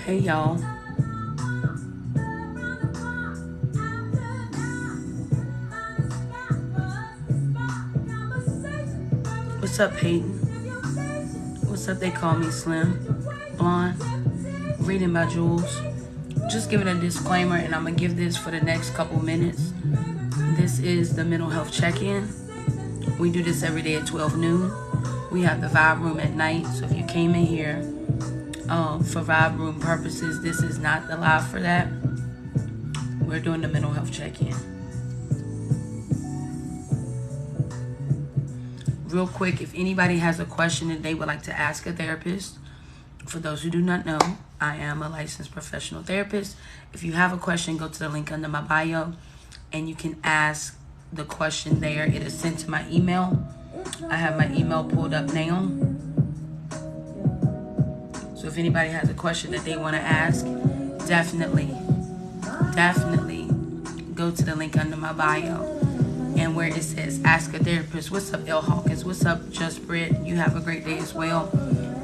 Hey y'all. What's up, Peyton? What's up? They call me Slim Blonde. Reading by Jules. Just giving a disclaimer, and I'm gonna give this for the next couple minutes. This is the mental health check-in. We do this every day at 12 noon. We have the vibe room at night, so if you came in here for vibe room purposes, this is not the live for that. We're doing the mental health check-in. Real quick, if anybody has a question that they would like to ask a therapist, for those who do not know, I am a licensed professional therapist. If you have a question, go to the link under my bio and you can ask the question there. It is sent to my email. I have my email pulled up now. So if anybody has a question that they want to ask, definitely go to the link under my bio. And where it says ask a therapist. What's up, L Hawkins? What's up, Just Brit? You have a great day as well.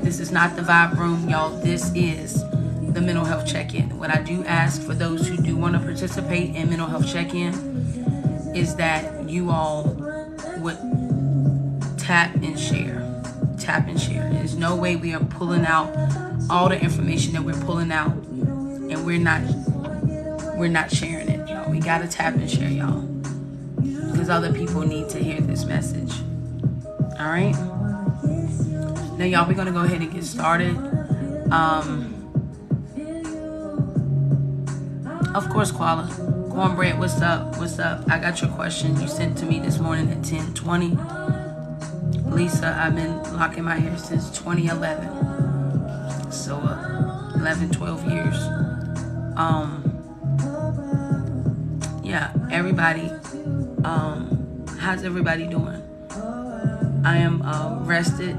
This is not the vibe room, y'all. This is the mental health check-in. What I do ask for those who do want to participate in mental health check-in is that you all would tap and share. Tap and share. There's no way we are pulling out all the information that we're pulling out and we're not sharing it, y'all. We gotta tap and share, y'all, because other people need to hear this message. All right. Now, y'all, we're gonna go ahead and get started. Of course, Koala. Cornbread, what's up? What's up? I got your question you sent to me this morning at 10:20. Lisa, I've been locking my hair since 2011. So 11, 12 years. Yeah, everybody. How's everybody doing? I am rested.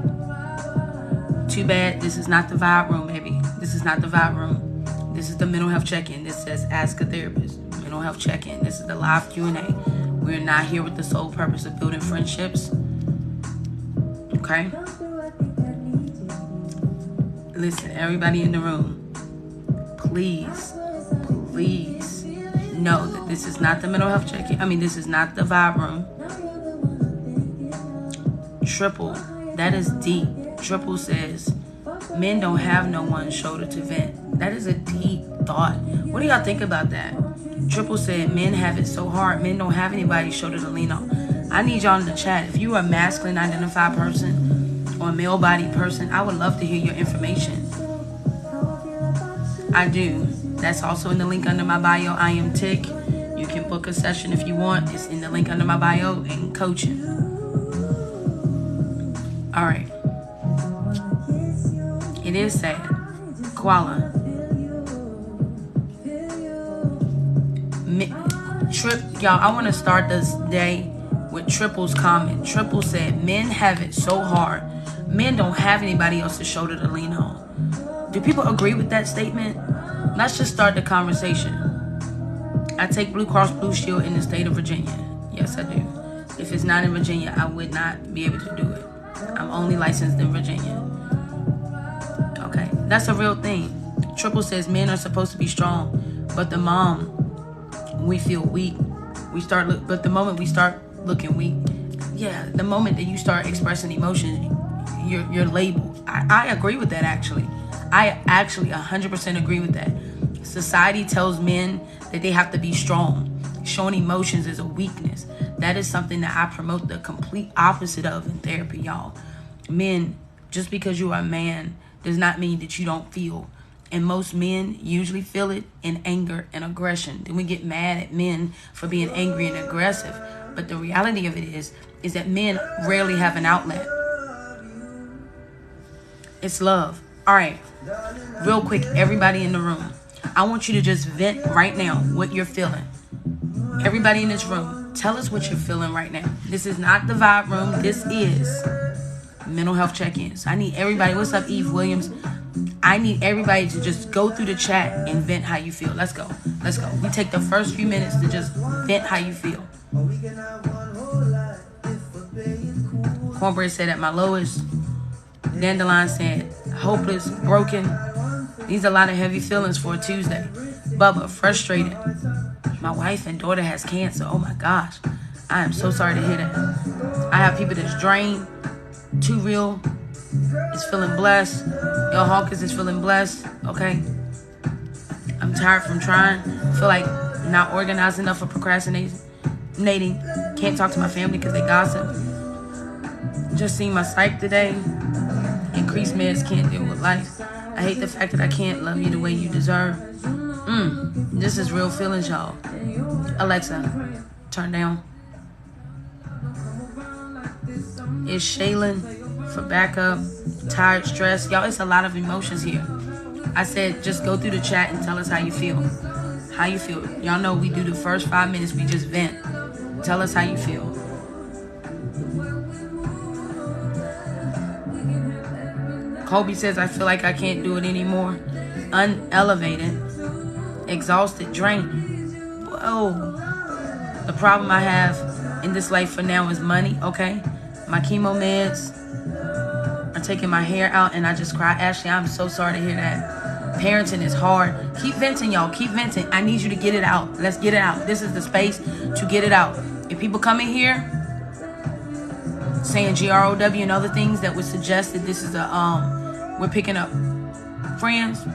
Too bad this is not the vibe room, baby. This is not the vibe room. This is the mental health check-in. This says ask a therapist. Mental health check-in. This is the live Q&A. We're not here with the sole purpose of building friendships. Okay? Listen, everybody in the room, please know that this is not the mental health check-in. I mean, this is not the vibe room. Triple, that is deep. Triple says, men don't have no one shoulder to vent. That is a deep thought. What do y'all think about that? Triple said, men have it so hard. Men don't have anybody's shoulder to lean on. I need y'all in the chat. If you are a masculine identified person or a male bodied person, I would love to hear your information. I do. That's also in the link under my bio. I am Tick. You can book a session if you want. It's in the link under my bio and coaching. All right. It is sad. Koala. Y'all, I want to start this day with Triple's comment. Triple said, men have it so hard. Men don't have anybody else's shoulder to lean on. Do people agree with that statement? Let's just start the conversation. I take Blue Cross Blue Shield in the state of Virginia. Yes, I do. If it's not in Virginia, I would not be able to do it. I'm only licensed in Virginia. Okay, that's a real thing. Triple says men are supposed to be strong, but the mom, we feel weak. But the moment we start looking weak, yeah, the moment that you start expressing emotions, you're labeled. I agree with that, actually. I actually 100% agree with that. Society tells men that they have to be strong. Showing emotions is a weakness. That is something that I promote the complete opposite of in therapy, y'all. Men, just because you are a man does not mean that you don't feel. And most men usually feel it in anger and aggression. Then we get mad at men for being angry and aggressive. But the reality of it is that men rarely have an outlet. It's love. All right. Real quick, everybody in the room, I want you to just vent right now what you're feeling. Everybody in this room, Tell us what you're feeling right now. This is not the vibe room. This is mental health check-ins. I need everybody. What's up, Eve Williams? I need everybody to just go through the chat and vent how you feel. Let's go. Let's go. We take the first few minutes to just vent how you feel. Cornbread said at my lowest. Dandelion said hopeless, broken. These are a lot of heavy feelings for a Tuesday. Bubba, frustrated. My wife and daughter has cancer. Oh my gosh. I am so sorry to hear that. I have people that's drained. Too real is feeling blessed. Yo Hawkins is feeling blessed. Okay. I'm tired from trying. Feel like not organized enough for procrastinating. Can't talk to my family because they gossip. Just seen my psych today. Increased meds, can't deal with life. I hate the fact that I can't love you the way you deserve. This is real feelings, y'all. Alexa, turn down. Is Shaylin for backup? Tired, stressed. Y'all, it's a lot of emotions here. I said just go through the chat and tell us how you feel. How you feel. Y'all know we do the first 5 minutes, we just vent. Tell us how you feel. Kobe says, I feel like I can't do it anymore. Unelevated. Exhausted, drained. Whoa. The problem I have in this life for now is money, okay? My chemo meds are taking my hair out and I just cry. Ashley, I'm so sorry to hear that. Parenting is hard. Keep venting, y'all. Keep venting. I need you to get it out. Let's get it out. This is the space to get it out. If people come in here saying GROW and other things that would suggest that this is a, we're picking up friends,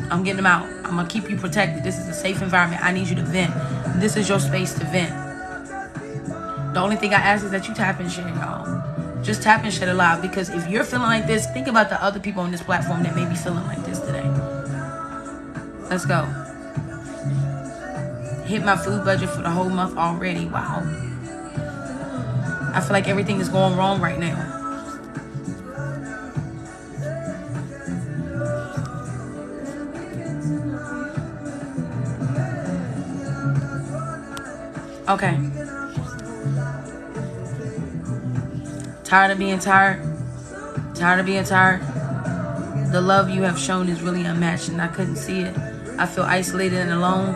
I'm getting them out. I'm going to keep you protected. This is a safe environment. I need you to vent. This is your space to vent. The only thing I ask is that you tap and share, y'all. Just tap and share it live, because if you're feeling like this, think about the other people on this platform that may be feeling like this today. Let's go. Hit my food budget for the whole month already. Wow. I feel like everything is going wrong right now. Okay. Tired of being tired? Tired of being tired? The love you have shown is really unmatched and I couldn't see it. I feel isolated and alone.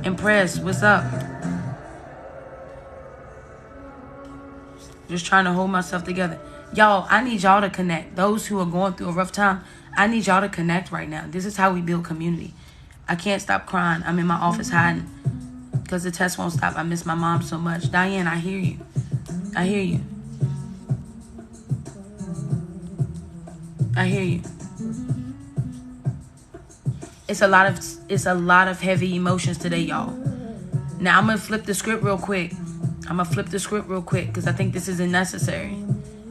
Impressed. What's up? Just trying to hold myself together. Y'all, I need y'all to connect. Those who are going through a rough time, I need y'all to connect right now. This is how we build community. I can't stop crying. I'm in my office hiding because the test won't stop. I miss my mom so much. Diane, I hear you. I hear you. I hear you. It's a lot of heavy emotions today, y'all. Now I'm gonna flip the script real quick. Because I think this isn't necessary.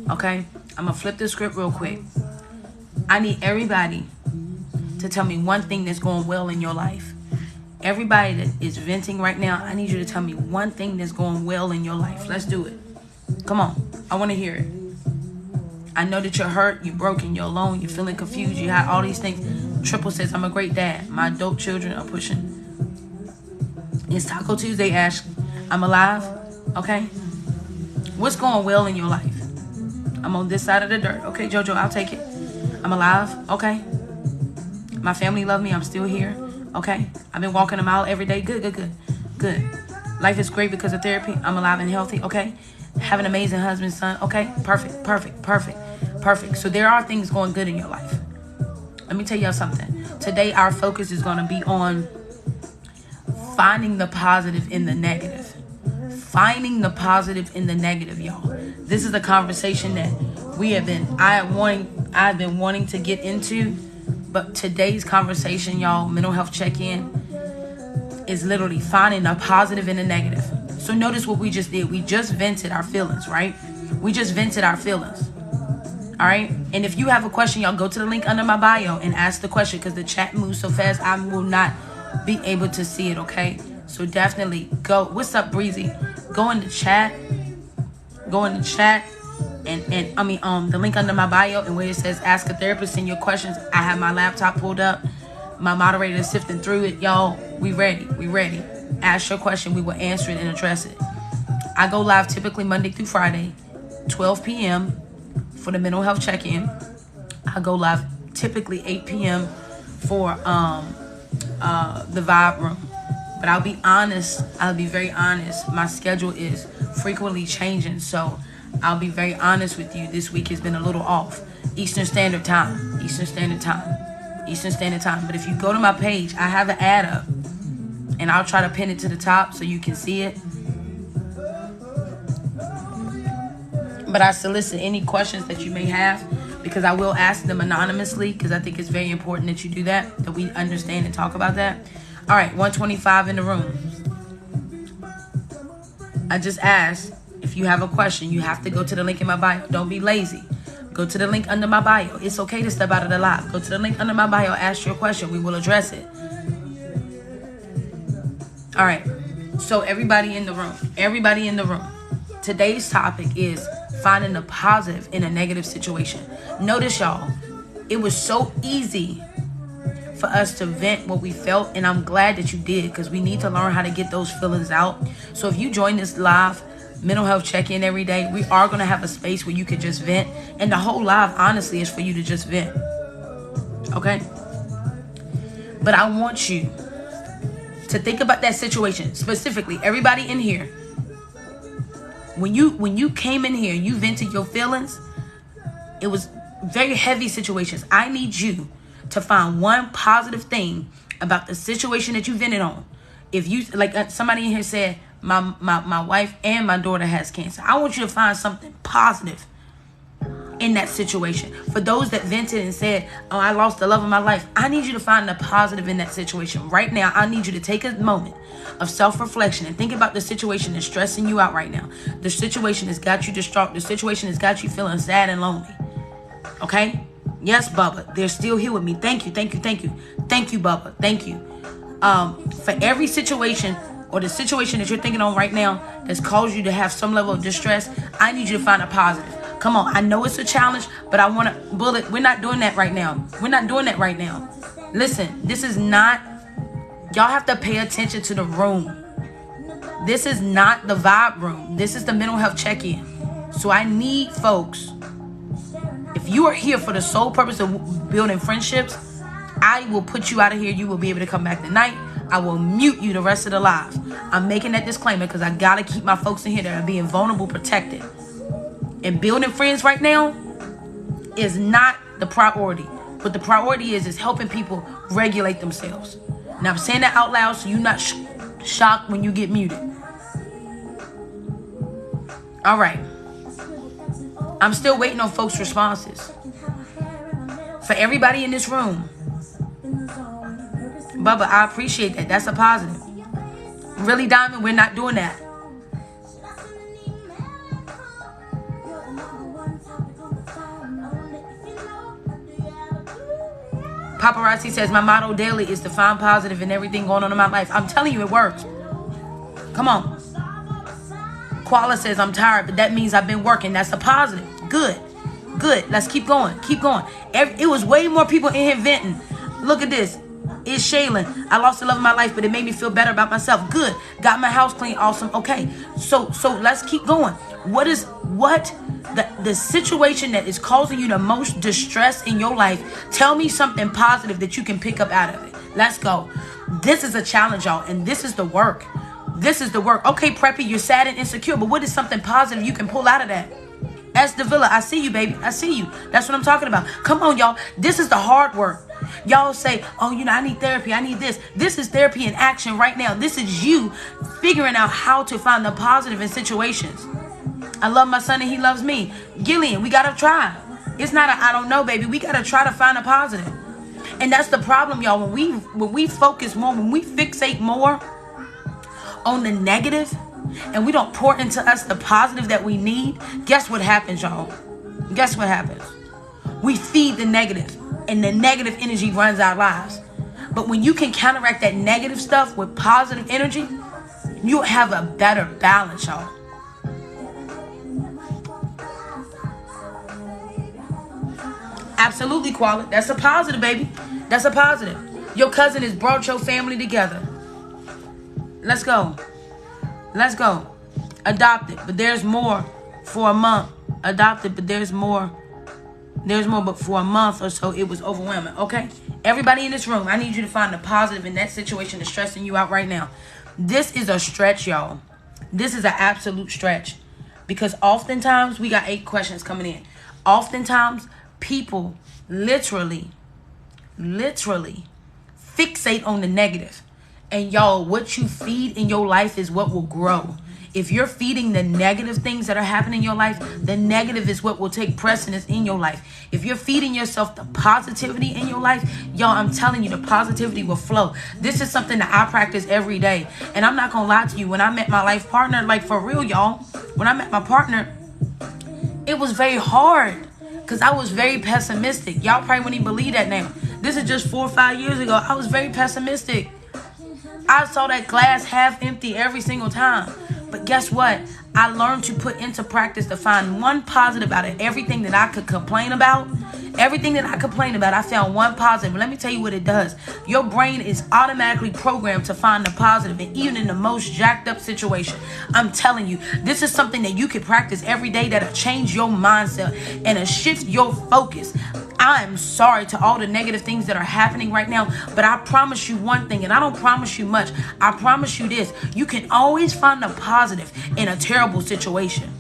Okay? I'm gonna flip the script real quick. I need everybody to tell me one thing that's going well in your life. Everybody that is venting right now, I need you to tell me one thing that's going well in your life. Let's do it. Come on. I want to hear it. I know that you're hurt, you're broken, you're alone, you're feeling confused, you have all these things. Triple says, I'm a great dad. My adult children are pushing. It's Taco Tuesday, Ashley. I'm alive. Okay? What's going well in your life? I'm on this side of the dirt. Okay, Jojo, I'll take it. I'm alive. Okay? My family love me. I'm still here. Okay? I've been walking a mile every day. Good. Life is great because of therapy. I'm alive and healthy. Okay? Have an amazing husband, son. Okay? Perfect. So there are things going good in your life. Let me tell y'all something. Today, our focus is going to be on finding the positive in the negative. Finding the positive in the negative, y'all. This is a conversation that I've been wanting to get into. But today's conversation, y'all, mental health check-in, is literally finding a positive in the negative. So notice what we just did. We just vented our feelings, right? We just vented our feelings. All right? And if you have a question, y'all go to the link under my bio and ask the question, because the chat moves so fast, I will not be able to see it, okay? So definitely go. What's up, Breezy? Go in the chat. And the link under my bio, and where it says ask a therapist, send your questions. I have my laptop pulled up. My moderator is sifting through it. Y'all, we ready. Ask your question. We will answer it and address it. I go live typically Monday through Friday, 12 p.m. for the mental health check-in. I go live typically 8 p.m. for the vibe room. But I'll be honest, I'll be very honest. My schedule is frequently changing, so I'll be very honest with you. This week has been a little off. Eastern Standard Time. But if you go to my page, I have an ad up, and I'll try to pin it to the top so you can see it. But I solicit any questions that you may have, because I will ask them anonymously, because I think it's very important that you do that we understand and talk about that. All right, 125 in the room. I just asked, if you have a question, you have to go to the link in my bio. Don't be lazy. Go to the link under my bio. It's okay to step out of the live. Go to the link under my bio, ask your question. We will address it. All right, so everybody in the room. Today's topic is finding the positive in a negative situation. Notice, y'all, it was so easy for us to vent what we felt, and I'm glad that you did, because we need to learn how to get those feelings out. So if you join this live mental health check-in every day, we are going to have a space where you can just vent, and the whole live honestly is for you to just vent, okay? But I want you to think about that situation specifically. Everybody in here, when you came in here, you vented your feelings. It was very heavy situations. I need you to find one positive thing about the situation that you vented on. If you, like somebody in here said, my wife and my daughter has cancer. I want you to find something positive in that situation. For those that vented and said, oh, I lost the love of my life, I need you to find the positive in that situation. Right now, I need you to take a moment of self-reflection and think about the situation that's stressing you out right now. The situation has got you distraught. The situation has got you feeling sad and lonely. Okay? Yes, Bubba, they're still here with me. Thank you, thank you, thank you. Thank you, Bubba. Thank you. For every situation or the situation that you're thinking on right now that's caused you to have some level of distress, I need you to find a positive. Come on, I know it's a challenge, but I want to bullet. We're not doing that right now. We're not doing that right now. Listen, this is not, y'all have to pay attention to the room. This is not the vibe room. This is the mental health check-in. So I need folks, if you are here for the sole purpose of building friendships, I will put you out of here. You will be able to come back tonight. I will mute you the rest of the live. I'm making that disclaimer because I got to keep my folks in here that are being vulnerable protected. And building friends right now is not the priority. What the priority is helping people regulate themselves. Now, I'm saying that out loud so you're not shocked when you get muted. All right. I'm still waiting on folks' responses. For everybody in this room, Bubba, I appreciate that. That's a positive. Really, Diamond, we're not doing that. Paparazzi says, my motto daily is to find positive in everything going on in my life. I'm telling you, it works. Come on. Koala says, I'm tired, but that means I've been working. That's a positive. Good. Good. Let's keep going. Keep going. It was way more people in here venting. Look at this. It's Shaylin. I lost the love of my life, but it made me feel better about myself. Good. Got my house clean. Awesome. Okay. So let's keep going. What the situation that is causing you the most distress in your life? Tell me something positive that you can pick up out of it. Let's go. This is a challenge, y'all, and this is the work. This is the work. Okay, Preppy, you're sad and insecure, but what is something positive you can pull out of that? S. Davila, I see you, baby. I see you. That's what I'm talking about. Come on, y'all. This is the hard work. Y'all say, oh, I need therapy. I need this. This is therapy in action right now. This is you figuring out how to find the positive in situations. I love my son and he loves me. Gillian, we got to try. It's not I don't know, baby. We got to try to find a positive. And that's the problem, y'all. When we focus more, when we fixate more on the negative and we don't pour into us the positive that we need, guess what happens, y'all? Guess what happens? We feed the negative, and the negative energy runs our lives. But when you can counteract that negative stuff with positive energy, you'll have a better balance, y'all. Absolutely, Koala. That's a positive, baby. That's a positive. Your cousin has brought your family together. Let's go. Let's go. Adopted, but there's more for a month. Adopted, but there's more. There's more, but for a month or so, it was overwhelming. Okay? Everybody in this room, I need you to find the positive in that situation that's stressing you out right now. This is a stretch, y'all. This is an absolute stretch. Because oftentimes, we got 8 questions coming in. Oftentimes, people literally fixate on the negative. And y'all, what you feed in your life is what will grow. If you're feeding the negative things that are happening in your life, the negative is what will take precedence in your life. If you're feeding yourself the positivity in your life, y'all, I'm telling you, the positivity will flow. This is something that I practice every day. And I'm not going to lie to you. When I met my life partner, like for real, y'all, when I met my partner, it was very hard because I was very pessimistic. Y'all probably wouldn't even believe that now. This is just 4 or 5 years ago. I was very pessimistic. I saw that glass half empty every single time. But guess what? I learned to put into practice to find one positive out of everything that I could complain about. Everything that I complain about, I found one positive. Let me tell you what it does. Your brain is automatically programmed to find the positive, and even in the most jacked up situation. I'm telling you, this is something that you can practice every day that'll change your mindset and it'll shift your focus. I'm sorry to all the negative things that are happening right now, but I promise you one thing, and I don't promise you much. I promise you this. You can always find the positive in a terrible situation.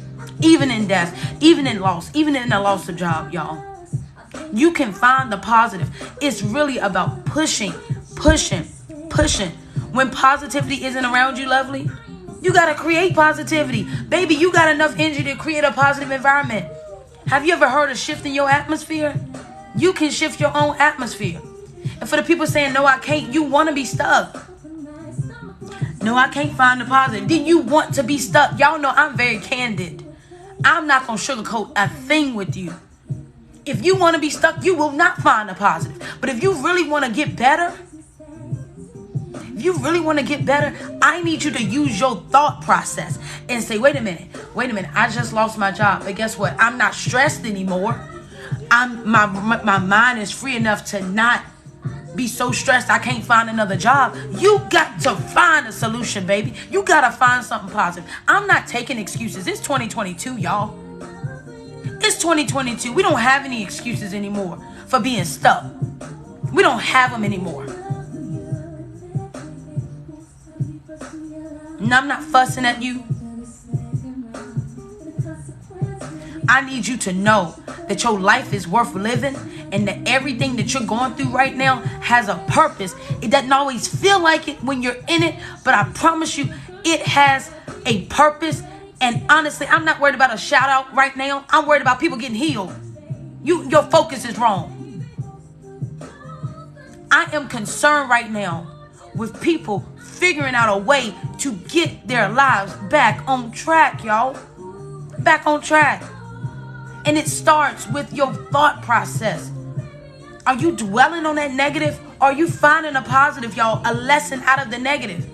Even in death, even in loss, even in the loss of job, y'all. You can find the positive. It's really about pushing. When positivity isn't around you, lovely, you got to create positivity. Baby, you got enough energy to create a positive environment. Have you ever heard of shifting your atmosphere? You can shift your own atmosphere. And for the people saying, no, I can't, you want to be stuck. No, I can't find the positive. Then you want to be stuck. Y'all know I'm very candid. I'm not going to sugarcoat a thing with you. If you want to be stuck, you will not find the positive. But if you really want to get better, I need you to use your thought process and say, wait a minute, I just lost my job. But guess what? I'm not stressed anymore. My mind is free enough to not be so stressed I can't find another job. You got to find a solution, baby. You got to find something positive. I'm not taking excuses. It's 2022, y'all. It's 2022. We don't have any excuses anymore for being stuck. We don't have them anymore. And I'm not fussing at you. I need you to know that your life is worth living and that everything that you're going through right now has a purpose. It doesn't always feel like it when you're in it, but I promise you it has a purpose. And honestly, I'm not worried about a shout out right now. I'm worried about people getting healed. Your focus is wrong. I am concerned right now with people figuring out a way to get their lives back on track, y'all. Back on track. And it starts with your thought process. Are you dwelling on that negative? Or are you finding a positive, y'all? A lesson out of the negative?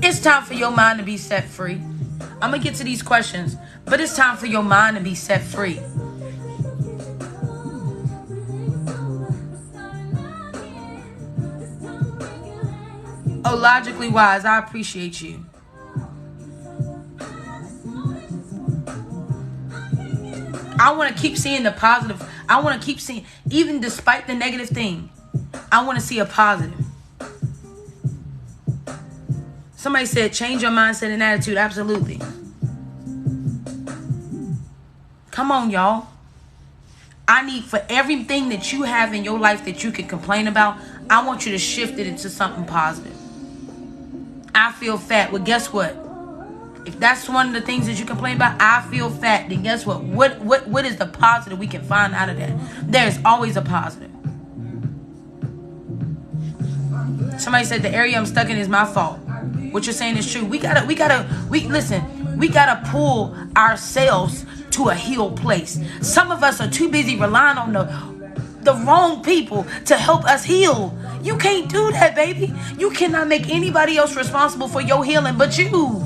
It's time for your mind to be set free. I'm going to get to these questions, but it's time for your mind to be set free. Oh, logically wise, I appreciate you. I want to keep seeing the positive. I want to keep seeing, even despite the negative thing, I want to see a positive. Somebody said, change your mindset and attitude. Absolutely. Come on, y'all. I need for everything that you have in your life that you can complain about, I want you to shift it into something positive. I feel fat. Well, guess what? If that's one of the things that you complain about, I feel fat, then guess what? What is the positive we can find out of that? There's always a positive. Somebody said the area I'm stuck in is my fault. What you're saying is true. We gotta pull ourselves to a healed place. Some of us are too busy relying on the wrong people to help us heal. You can't do that, baby. You cannot make anybody else responsible for your healing but you.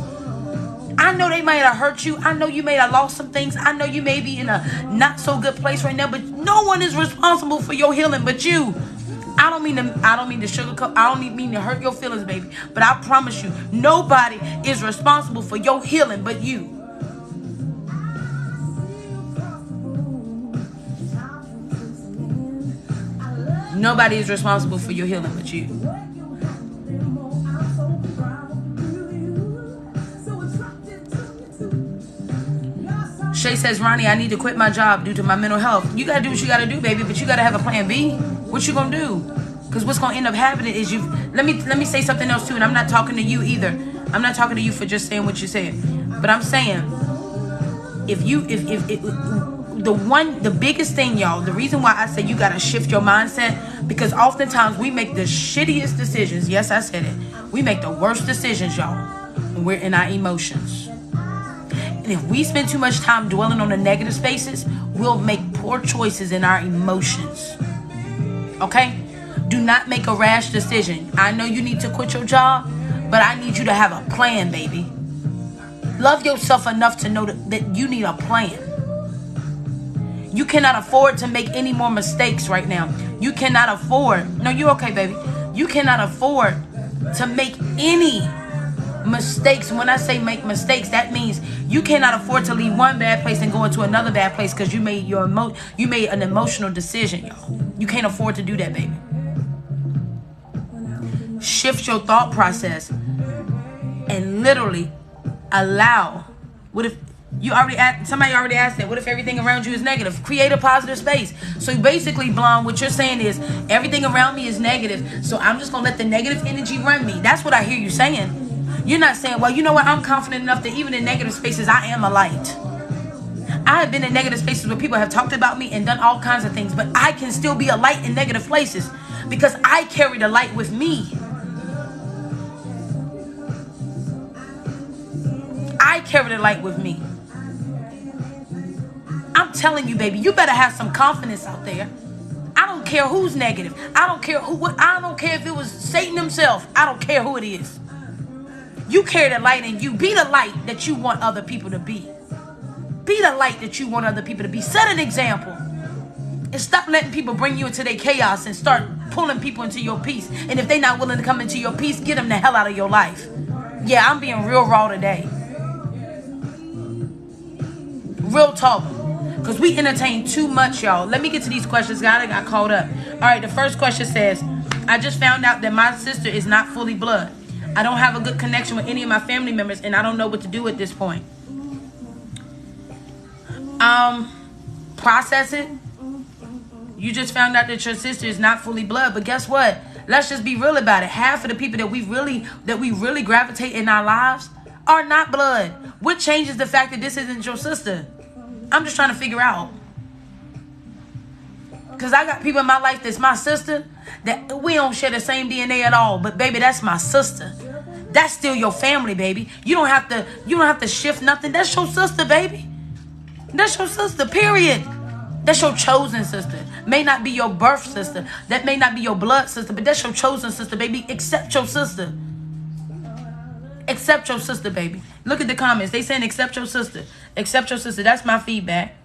I know they might have hurt you. I know you may have lost some things. I know you may be in a not so good place right now, but no one is responsible for your healing but you. I don't mean to sugarcoat. I don't mean to hurt your feelings, baby. But I promise you, nobody is responsible for your healing but you. Nobody is responsible for your healing but you. Shay says, Ronnie, I need to quit my job due to my mental health. You got to do what you got to do, baby, but you got to have a plan B. What you going to do? Because what's going to end up happening is let me say something else too, and I'm not talking to you either. I'm not talking to you for just saying what you said. But I'm saying, the biggest thing, y'all, the reason why I say you got to shift your mindset, because oftentimes we make the shittiest decisions. Yes, I said it. We make the worst decisions, y'all, when we're in our emotions. And if we spend too much time dwelling on the negative spaces, we'll make poor choices in our emotions. Okay? Do not make a rash decision. I know you need to quit your job, but I need you to have a plan, baby. Love yourself enough to know that you need a plan. You cannot afford to make any more mistakes right now. You cannot afford. No, you're okay, baby. You cannot afford to make any mistakes. When I say make mistakes, that means you cannot afford to leave one bad place and go into another bad place because you made an emotional decision, y'all. You can't afford to do that, baby. Shift your thought process and literally allow. What if somebody already asked that? What if everything around you is negative? Create a positive space. So basically, Blonde, what you're saying is everything around me is negative, so I'm just gonna let the negative energy run me. That's what I hear you saying. You're not saying, well, you know what? I'm confident enough that even in negative spaces, I am a light. I have been in negative spaces where people have talked about me and done all kinds of things, but I can still be a light in negative places because I carry the light with me. I carry the light with me. I'm telling you, baby, you better have some confidence out there. I don't care who's negative. I don't care I don't care if it was Satan himself. I don't care who it is. You carry the light in you. Be the light that you want other people to be. Be the light that you want other people to be. Set an example. And stop letting people bring you into their chaos and start pulling people into your peace. And if they're not willing to come into your peace, get them the hell out of your life. Yeah, I'm being real raw today. Real talk. Because we entertain too much, y'all. Let me get to these questions. I got caught up. All right, the first question says, I just found out that my sister is not fully blood. I don't have a good connection with any of my family members, and I don't know what to do at this point. Process it. You just found out that your sister is not fully blood, but guess what? Let's just be real about it. Half of the people that we really gravitate in our lives are not blood. What changes the fact that this isn't your sister? I'm just trying to figure out. Because I got people in my life that's my sister that we don't share the same DNA at all. But baby, that's my sister. That's still your family, baby. You don't have to shift nothing. That's your sister, baby. That's your sister, period. That's your chosen sister. May not be your birth sister. That may not be your blood sister, but that's your chosen sister, baby. Accept your sister. Accept your sister, baby. Look at the comments. They saying accept your sister. Accept your sister. That's my feedback.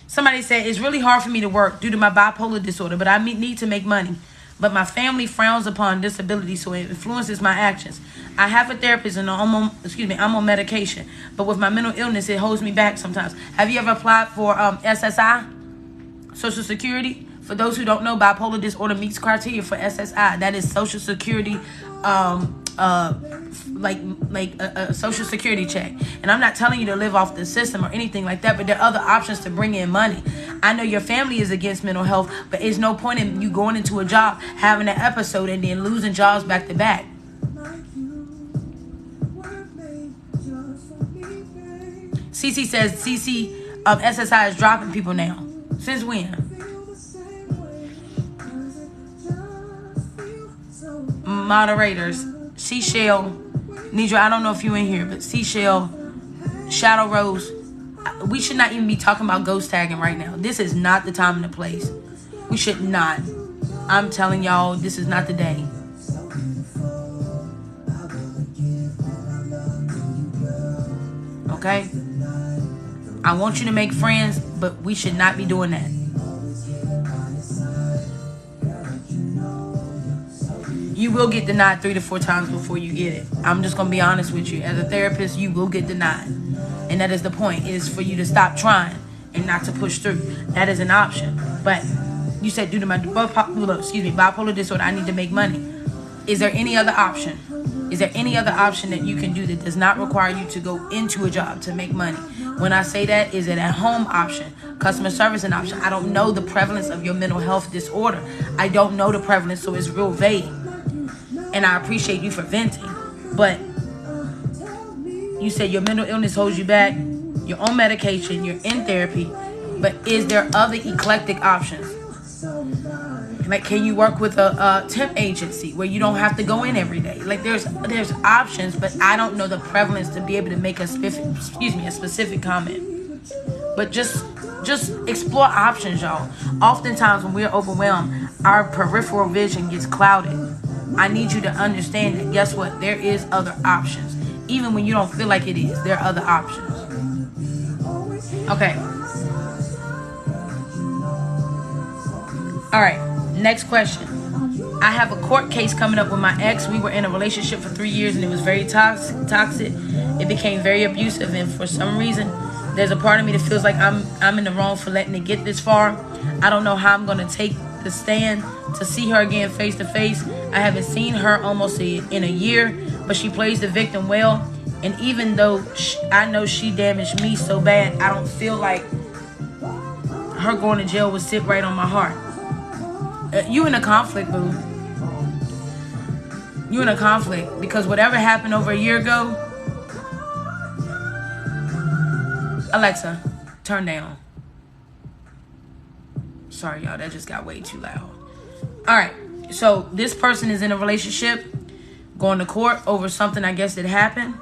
Somebody said, it's really hard for me to work due to my bipolar disorder, but I need to make money. But my family frowns upon disability, so it influences my actions. I have a therapist and I'm on medication. But with my mental illness, it holds me back sometimes. Have you ever applied for SSI? Social Security? For those who don't know, bipolar disorder meets criteria for SSI. That is Social Security, like a Social Security check. And I'm not telling you to live off the system or anything like that, but there are other options to bring in money. I know your family is against mental health, but there's no point in you going into a job, having an episode, and then losing jobs back to back. CC says SSI is dropping people now. Since when? Moderators, Seashell, Nidra, I don't know if you in here, but Seashell, Shadow Rose, we should not even be talking about ghost tagging right now. This is not the time and the place. We should not. I'm telling y'all, this is not the day. okay? I want you to make friends, but we should not be doing that. You will get denied 3 to 4 times before you get it. I'm just going to be honest with you. As a therapist, you will get denied. And that is the point. It is for you to stop trying and not to push through. That is an option. But you said due to my bipolar disorder, I need to make money. Is there any other option? Is there any other option that you can do that does not require you to go into a job to make money? When I say that, is it a home option? Customer service an option? I don't know the prevalence of your mental health disorder. I don't know the prevalence, so it's real vague. And I appreciate you for venting. But you said your mental illness holds you back. You're on medication. You're in therapy. But is there other eclectic options? Like, can you work with a temp agency where you don't have to go in every day? Like, there's options, but I don't know the prevalence to be able to make a specific comment. But just explore options, y'all. Oftentimes when we're overwhelmed, our peripheral vision gets clouded. I need you to understand that, guess what? There is other options. Even when you don't feel like it is, there are other options. Okay. All right. Next question. I have a court case coming up with my ex. We were in a relationship for 3 years and it was very toxic. It became very abusive, and for some reason, there's a part of me that feels like I'm in the wrong for letting it get this far. I don't know how I'm going to take the stand to see her again face to face. I haven't seen her almost in a year, but she plays the victim well. And even though I know she damaged me so bad, I don't feel like her going to jail would sit right on my heart. You in a conflict, boo. You in a conflict because whatever happened over a year ago. Alexa, turn down. Sorry, y'all. That just got way too loud. All right. So this person is in a relationship, going to court over something, I guess, that happened.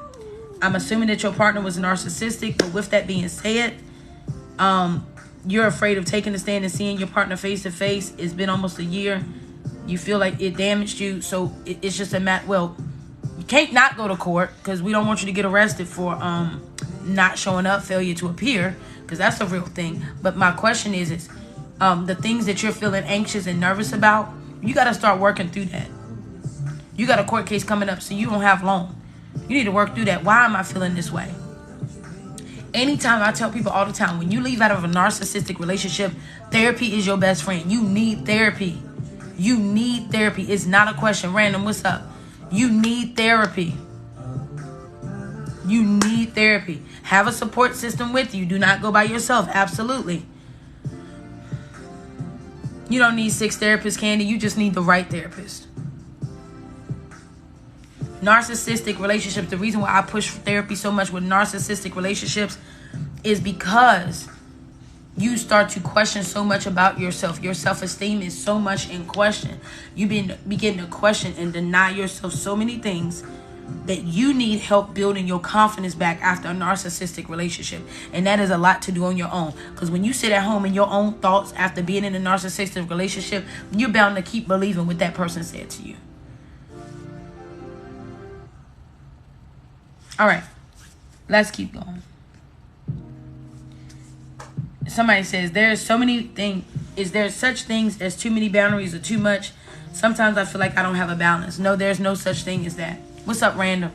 I'm assuming that your partner was narcissistic. But with that being said, you're afraid of taking a stand and seeing your partner face to face. It's been almost a year. You feel like it damaged you. So it's just a matter. Well, you can't not go to court because we don't want you to get arrested for not showing up, failure to appear, because that's a real thing. But my question is the things that you're feeling anxious and nervous about, you got to start working through that. You got a court case coming up, so you don't have long. You need to work through that. Why am I feeling this way? Anytime, I tell people all the time, when you leave out of a narcissistic relationship, therapy is your best friend. You need therapy. You need therapy. It's not a question. Random, what's up? You need therapy. You need therapy. Have a support system with you. Do not go by yourself. Absolutely. You don't need 6 therapists, Candy. You just need the right therapist. Narcissistic relationships, the reason why I push for therapy so much with narcissistic relationships is because you start to question so much about yourself. Your self-esteem is so much in question. You begin to question and deny yourself so many things that you need help building your confidence back after a narcissistic relationship. And that is a lot to do on your own. Because when you sit at home in your own thoughts after being in a narcissistic relationship, you're bound to keep believing what that person said to you. All right, let's keep going. Somebody says, there's so many things. Is there such things as too many boundaries or too much? Sometimes I feel like I don't have a balance. No, there's no such thing as that. What's up, Random?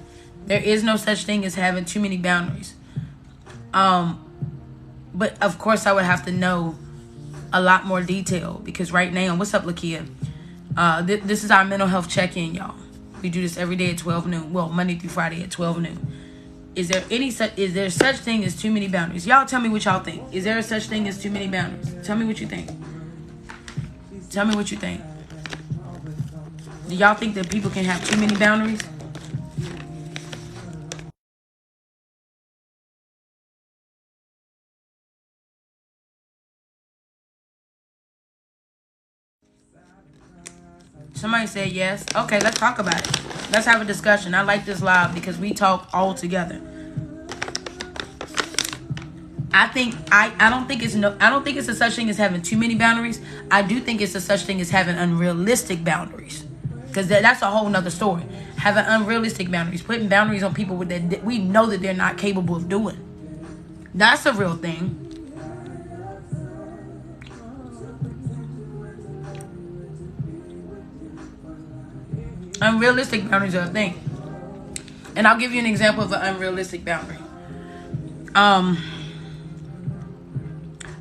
There is no such thing as having too many boundaries. But of course I would have to know a lot more detail, because right now, what's up, Lakia? This is our mental health check-in, y'all. We do this every day at 12 noon. Well, Monday through Friday at 12 noon. Is there such thing as too many boundaries? Y'all tell me what y'all think. Is there a such thing as too many boundaries? Tell me what you think. Tell me what you think. Do y'all think that people can have too many boundaries? Somebody said yes. Okay, let's talk about it. Let's have a discussion. I like this live because we talk all together. I don't think it's a such thing as having too many boundaries. I do think it's a such thing as having unrealistic boundaries, because that's a whole nother story. Having unrealistic boundaries, putting boundaries on people that we know that they're not capable of doing. That's a real thing. Unrealistic boundaries are a thing. And I'll give you an example of an unrealistic boundary.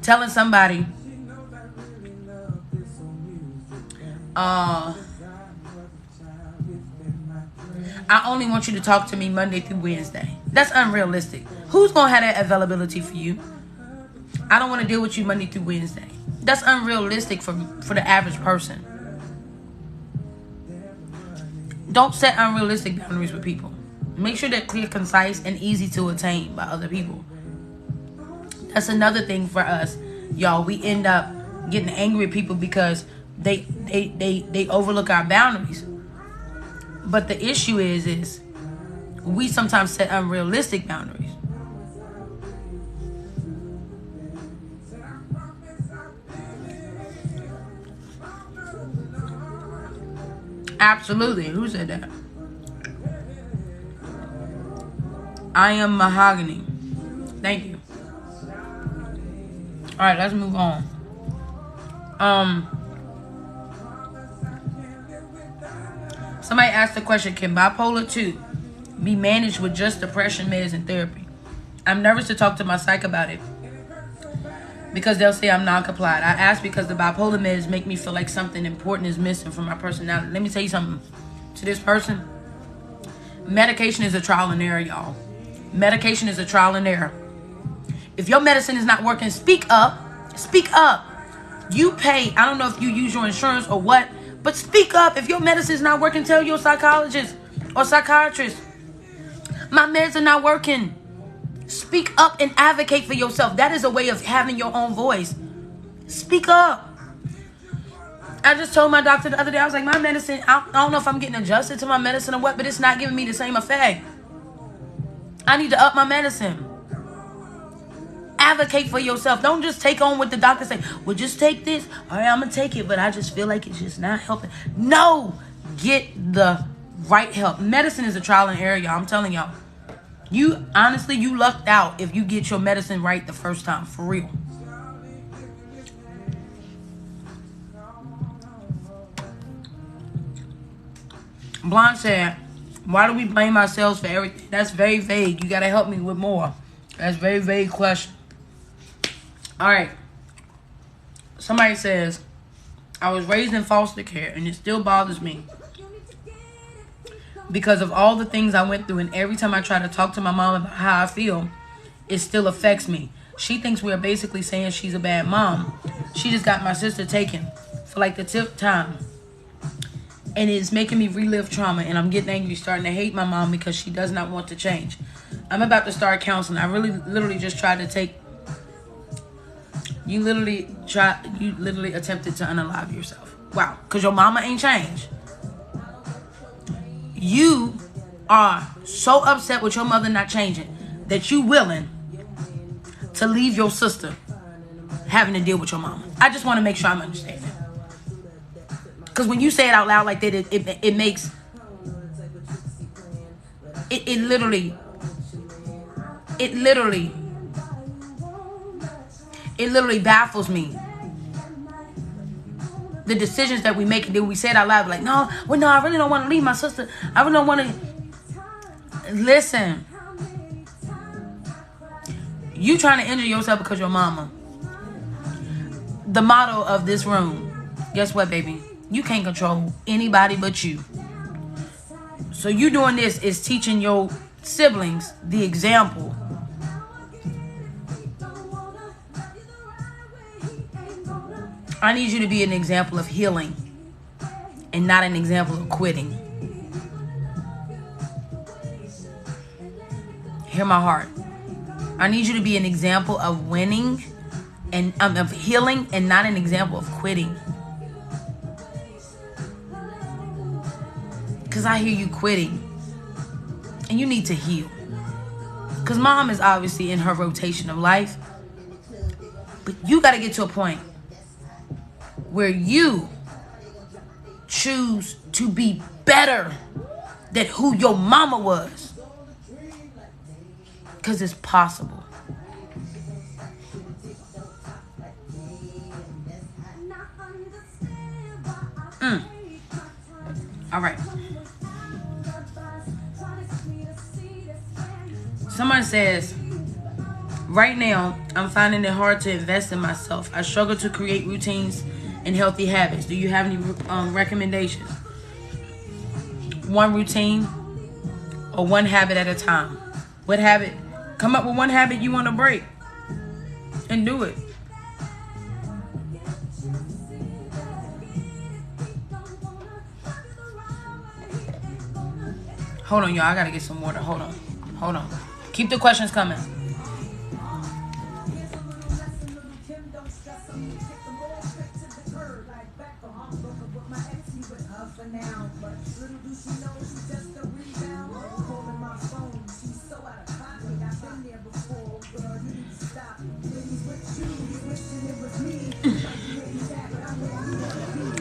Telling somebody, I only want you to talk to me Monday through Wednesday. That's unrealistic. Who's going to have that availability for you? I don't want to deal with you Monday through Wednesday. That's unrealistic for the average person. Don't set unrealistic boundaries with people. Make sure they're clear, concise, and easy to attain by other people. That's another thing for us, y'all. We end up getting angry at people because they overlook our boundaries. But the issue is we sometimes set unrealistic boundaries. Absolutely. Who said that? I am mahogany. Thank you. All right, let's move on. Somebody asked the question, can bipolar 2 be managed with just depression meds and therapy? I'm nervous to talk to my psych about it because they'll say I'm non-compliant. I ask because the bipolar meds make me feel like something important is missing from my personality. Let me tell you something to this person. Medication is a trial and error, y'all. Medication is a trial and error. If your medicine is not working, speak up. Speak up. You pay, I don't know if you use your insurance or what, but speak up. If your medicine is not working, tell your psychologist or psychiatrist, my meds are not working. Speak up and advocate for yourself. That is a way of having your own voice. Speak up. I just told my doctor the other day, I was like, my medicine, I don't know if I'm getting adjusted to my medicine or what, but it's not giving me the same effect. I need to up my medicine. Advocate for yourself. Don't just take on what the doctor say. Well, just take this. All right, I'm going to take it, but I just feel like it's just not helping. No. Get the right help. Medicine is a trial and error, y'all. I'm telling y'all. You, honestly, you lucked out if you get your medicine right the first time. For real. Blonde said, why do we blame ourselves for everything? That's very vague. You got to help me with more. That's a very vague question. All right. Somebody says, I was raised in foster care and it still bothers me because of all the things I went through, and every time I try to talk to my mom about how I feel, it still affects me. She thinks we're basically saying she's a bad mom. She just got my sister taken for like the 10th time. And it's making me relive trauma, and I'm getting angry, starting to hate my mom because she does not want to change. I'm about to start counseling. I literally just tried to take... You literally attempted to unalive yourself. Wow. Because your mama ain't changed. You are so upset with your mother not changing that you willing to leave your sister having to deal with your mama. I just want to make sure I'm understanding. Because when you say it out loud like that, it makes... It literally baffles me. The decisions that we make, and then we say it out loud, like, no, I really don't want to leave my sister. I really don't want to... Listen. You trying to injure yourself because your mama. The motto of this room, guess what, baby? You can't control anybody but you. So you doing this is teaching your siblings the example. I need you to be an example of healing and not an example of quitting. Hear my heart. I need you to be an example of winning and of healing and not an example of quitting. Because I hear you quitting. And you need to heal. Because mom is obviously in her rotation of life. But you got to get to a point where you choose to be better than who your mama was. Because it's possible. All right. Someone says, right now, I'm finding it hard to invest in myself. I struggle to create routines and healthy habits. Do you have any recommendations? One routine or one habit at a time? What habit? Come up with one habit you want to break and do it. Hold on, y'all. I got to get some water. Hold on. Keep the questions coming.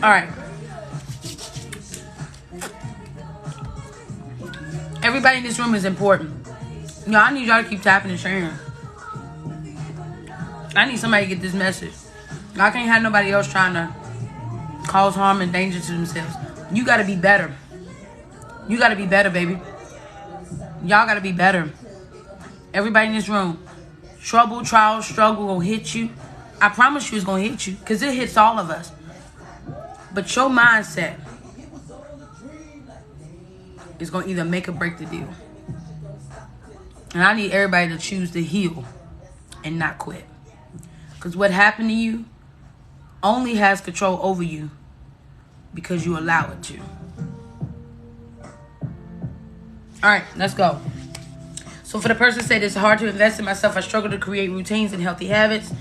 All right. Everybody in this room is important. Y'all, I need y'all to keep tapping and sharing. I need somebody to get this message. I can't have nobody else trying to cause harm and danger to themselves. You got to be better. You got to be better, baby. Y'all got to be better. Everybody in this room. Trouble, trial, struggle will hit you. I promise you it's going to hit you because it hits all of us. But your mindset is going to either make or break the deal. And I need everybody to choose to heal and not quit. Because what happened to you only has control over you because you allow it to. All right, let's go. So for the person who said it's hard to invest in myself, I struggle to create routines and healthy habits.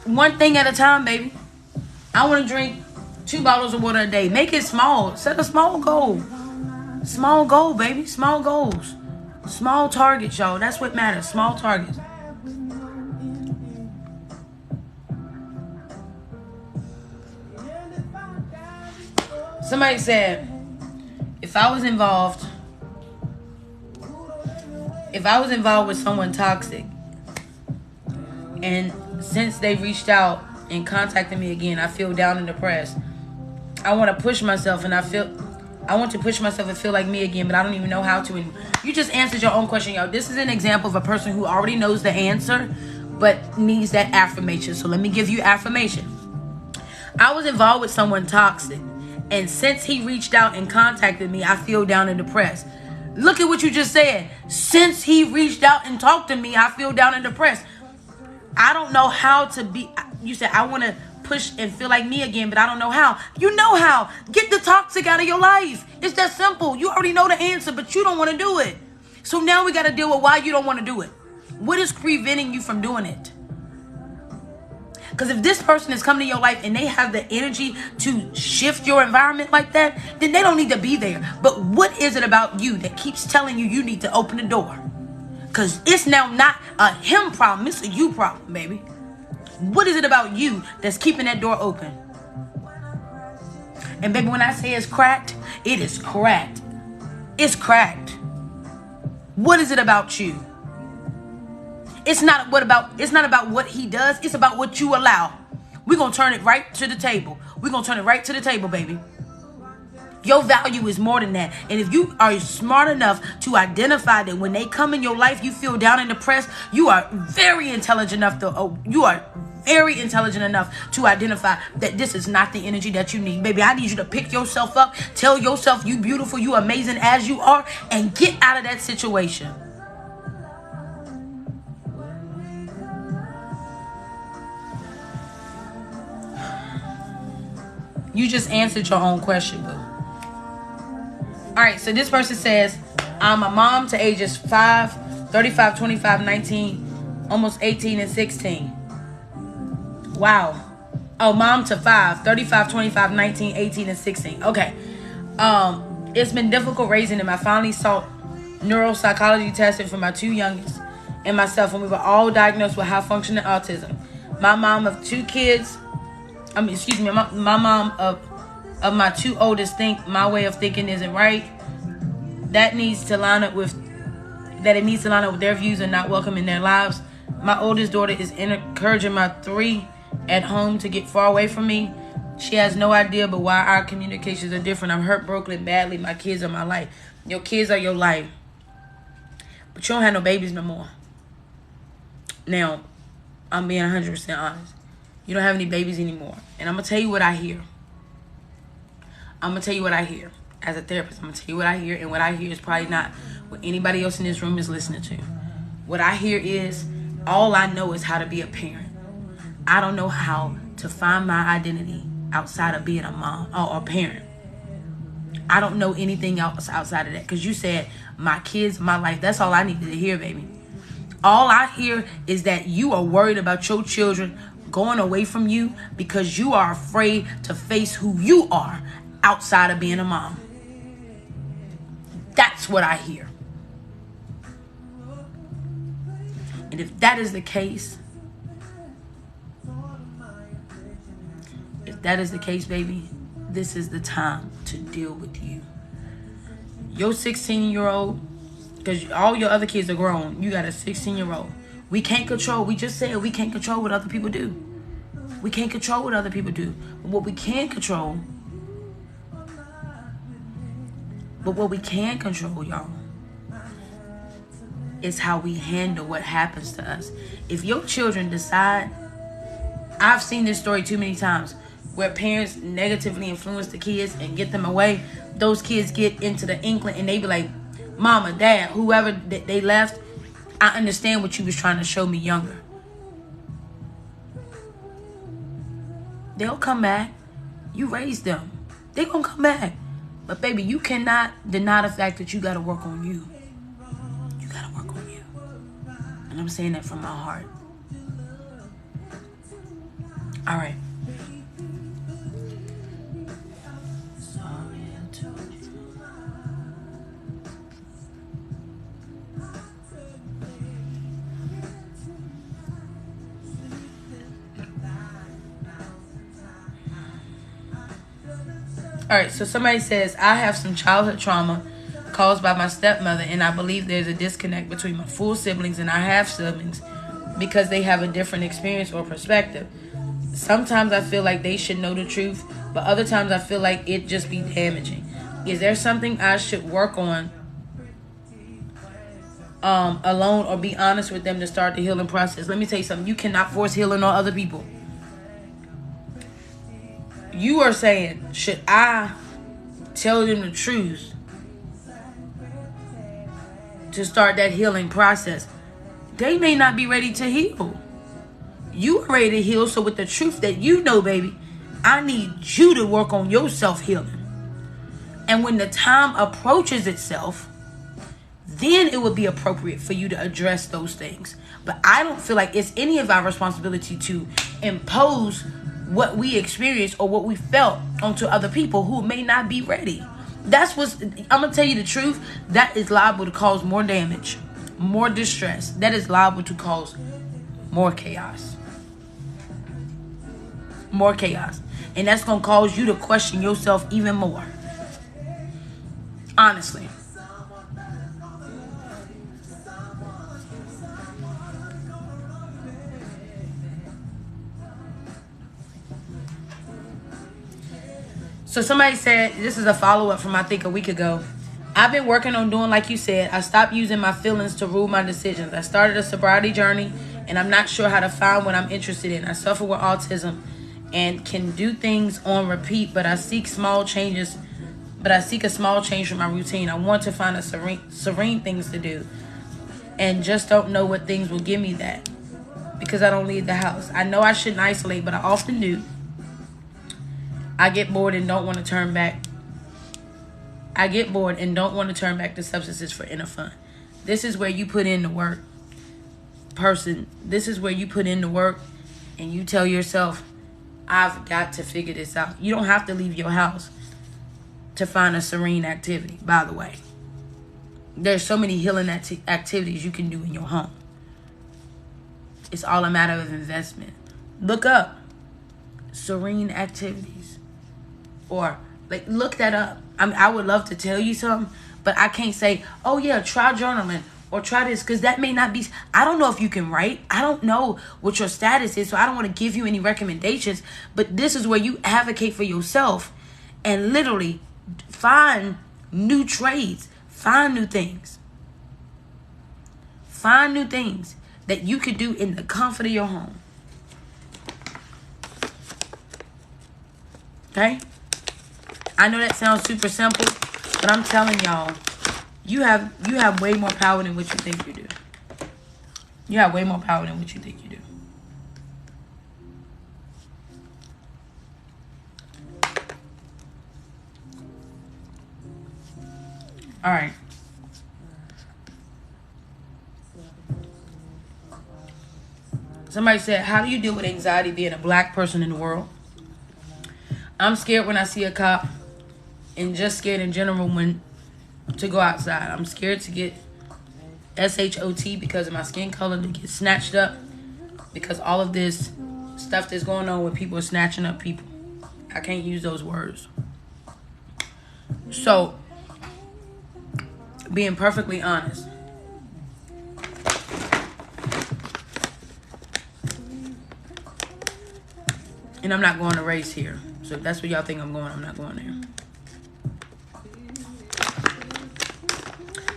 One thing at a time, baby. I want to drink 2 bottles of water a day. Make it small. Set a small goal. Small goal, baby. Small goals. Small targets, y'all. That's what matters. Small targets. Somebody said, if I was involved with someone toxic, and since they reached out and contacted me again, I feel down and depressed. I want to push myself and feel like me again, but I don't even know how to anymore. You just answered your own question, y'all. This is an example of a person who already knows the answer, but needs that affirmation. So let me give you affirmation. I was involved with someone toxic, and since he reached out and contacted me, I feel down and depressed. Look at what you just said. Since he reached out and talked to me, I feel down and depressed. I don't know how to be. You said, I want to push and feel like me again, but I don't know how. You know how. Get the toxic out of your life. It's that simple. You already know the answer, but you don't want to do it. So now we got to deal with why you don't want to do it. What is preventing you from doing it? Because if this person is coming to your life and they have the energy to shift your environment like that, then they don't need to be there. But what is it about you that keeps telling you you need to open the door? Because it's now not a him problem. It's a you problem, baby. What is it about you that's keeping that door open? And baby, when I say it's cracked, it is cracked. It's cracked. What is it about you? It's not about what he does. It's about what you allow. We're going to turn it right to the table. We're going to turn it right to the table, baby. Your value is more than that. And if you are smart enough to identify that when they come in your life, you feel down and depressed, you are very intelligent enough to identify that this is not the energy that you need. Baby, I need you to pick yourself up, tell yourself you beautiful, you amazing as you are, and get out of that situation. You just answered your own question, boo. All right, so this person says, I'm a mom to ages 5, 35, 25, 19, almost 18 and 16. Wow. Oh, mom to 5, 35, 25, 19, 18 and 16. Okay. It's been difficult raising them. I finally sought neuropsychology testing for my 2 youngest and myself, and we were all diagnosed with high functioning autism. My mom of 2 kids, my mom of my 2 oldest think my way of thinking isn't right. It needs to line up with their views and not welcome in their lives. My oldest daughter is encouraging my 3 at home to get far away from me. She has no idea but why our communications are different. I'm hurt, broken, badly. My kids are my life. Your kids are your life. But you don't have no babies no more. Now, I'm being 100% honest. You don't have any babies anymore. And I'm going to tell you what I hear. I'm going to tell you what I hear. As a therapist, I'm going to tell you what I hear. And what I hear is probably not what anybody else in this room is listening to. What I hear is, all I know is how to be a parent. I don't know how to find my identity outside of being a mom or a parent. I don't know anything else outside of that. Because you said, my kids, my life. That's all I needed to hear, baby. All I hear is that you are worried about your children going away from you because you are afraid to face who you are outside of being a mom. That's what I hear. And if that is the case, baby, this is the time to deal with you. Your 16-year-old, because all your other kids are grown, you got a 16-year-old. We can't control, we just said we can't control what other people do. We can't control what other people do. But what we can control, y'all, is how we handle what happens to us. If your children decide, I've seen this story too many times, where parents negatively influence the kids and get them away. Those kids get into the inkling and they be like, Mama, Dad, whoever they left, I understand what you was trying to show me younger. They'll come back. You raised them. They're going to come back. But baby, you cannot deny the fact that you got to work on you. You got to work on you. And I'm saying that from my heart. All right. All right, so somebody says, I have some childhood trauma caused by my stepmother, and I believe there's a disconnect between my full siblings and our half siblings because they have a different experience or perspective. Sometimes I feel like they should know the truth, but other times I feel like it just be damaging. Is there something I should work on alone or be honest with them to start the healing process? Let me tell you something. You cannot force healing on other people. You are saying, should I tell them the truth to start that healing process? They may not be ready to heal. You are ready to heal, so with the truth that you know, baby, I need you to work on your self-healing. And when the time approaches itself, then it would be appropriate for you to address those things. But I don't feel like it's any of our responsibility to impose what we experienced or what we felt onto other people who may not be ready. That's what's, I'm going to tell you the truth, that is liable to cause more damage, more distress. That is liable to cause more chaos. More chaos. And that's going to cause you to question yourself even more. Honestly. So somebody said, this is a follow-up from I think a week ago. I've been working on doing like you said. I stopped using my feelings to rule my decisions. I started a sobriety journey and I'm not sure how to find what I'm interested in. I suffer with autism and can do things on repeat, but I seek a small change from my routine. I want to find a serene things to do and just don't know what things will give me that because I don't leave the house. I know I shouldn't isolate, but I often do. I get bored and don't want to turn back. To substances for inner fun. This is where you put in the work, person. This is where you put in the work and you tell yourself, I've got to figure this out. You don't have to leave your house to find a serene activity, by the way. There's so many healing activities you can do in your home. It's all a matter of investment. Look up serene activities. Or, like, look that up. I mean, I would love to tell you something, but I can't say, oh, yeah, try journaling or try this, because that may not be, I don't know if you can write. I don't know what your status is, so I don't want to give you any recommendations, but this is where you advocate for yourself and literally find new trades, find new things. Find new things that you could do in the comfort of your home. Okay? I know that sounds super simple, but I'm telling y'all, you have way more power than what you think you do. You have way more power than what you think you do. All right. Somebody said, how do you deal with anxiety being a black person in the world? I'm scared when I see a cop, and just scared in general when to go outside. I'm scared to get SHOT because of my skin color, to get snatched up, because all of this stuff that's going on with people are snatching up people. I can't use those words. So, being perfectly honest, and I'm not going to race here. So if that's where y'all think I'm going, I'm not going there.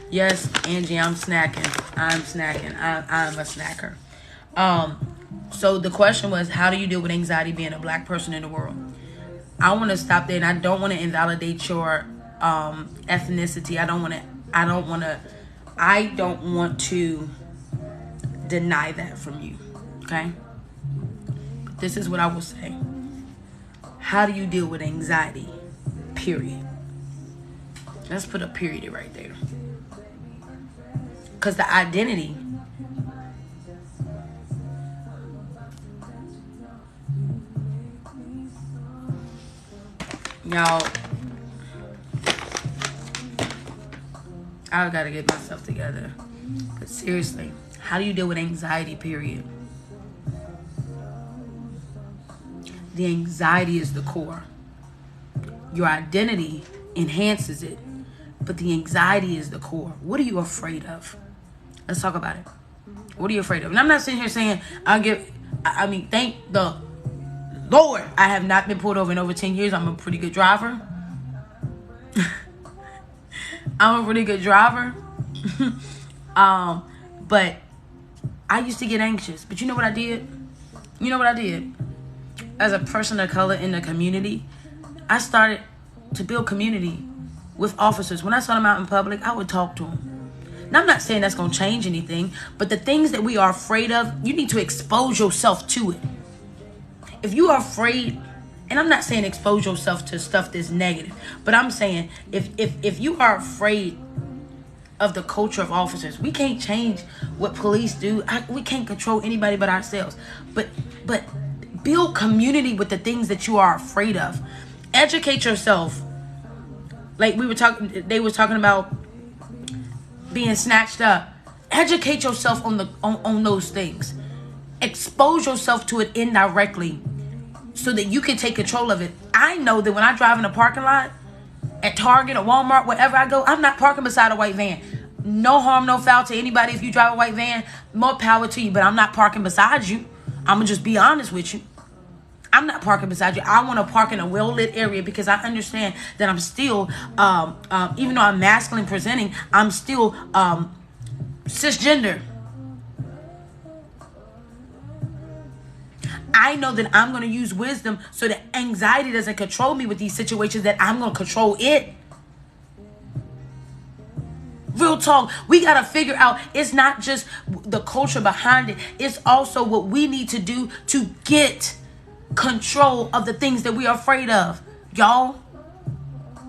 Yes, Angie, I'm snacking. I'm a snacker. So the question was, how do you deal with anxiety being a black person in the world? I want to stop there, and I don't want to invalidate your ethnicity. I don't want to deny that from you. Okay? But this is what I will say. How do you deal with anxiety? Period. Let's put a period right there. Because the identity, y'all, I've got to get myself together. But seriously, how do you deal with anxiety, period? The anxiety is the core. Your identity enhances it, but the anxiety is the core. What are you afraid of? Let's talk about it. What are you afraid of? And I'm not sitting here saying, thank the Lord, I have not been pulled over in over 10 years. I'm a pretty good driver. But I used to get anxious. But you know what I did? As a person of color in the community, I started to build community with officers. When I saw them out in public, I would talk to them. Now, I'm not saying that's going to change anything, but the things that we are afraid of, you need to expose yourself to it. If you are afraid, and I'm not saying expose yourself to stuff that's negative, but I'm saying if you are afraid of the culture of officers, we can't change what police do. We can't control anybody but ourselves. But build community with the things that you are afraid of. Educate yourself. Like they were talking about being snatched up. Educate yourself on those things. Expose yourself to it indirectly so that you can take control of it. I know that when I drive in a parking lot at Target or Walmart, wherever I go, I'm not parking beside a white van. No harm, no foul to anybody. If you drive a white van, more power to you, but I'm not parking beside you. I'm going to just be honest with you. I'm not parking beside you. I want to park in a well-lit area because I understand that I'm still, even though I'm masculine presenting, I'm still cisgender. I know that I'm going to use wisdom so that anxiety doesn't control me with these situations, that I'm going to control it. Real talk. We got to figure out, it's not just the culture behind it. It's also what we need to do to get control of the things that we are afraid of, y'all.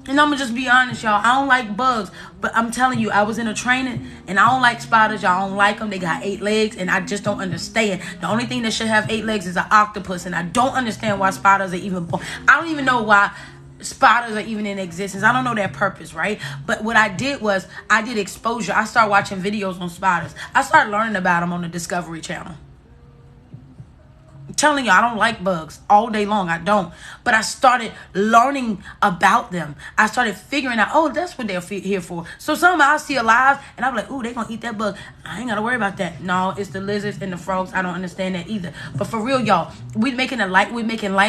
And I'm gonna just be honest, y'all. I don't like bugs, but I'm telling you, I was in a training and I don't like spiders. Y'all don't like them. They got 8 legs and I just don't understand. The only thing that should have 8 legs is an octopus, and I don't understand why spiders are even born. I don't even know why spiders are even in existence. I don't know their purpose, right? But what I did was I did exposure. I started watching videos on spiders. I started learning about them on the Discovery Channel. telling you, I don't like bugs all day long. I don't. But I started learning about them. I started figuring out, oh, that's what they're here for. So some I'll see alive, and I'm like, ooh, they're going to eat that bug. I ain't got to worry about that. No, it's the lizards and the frogs. I don't understand that either. But for real, y'all, we're making light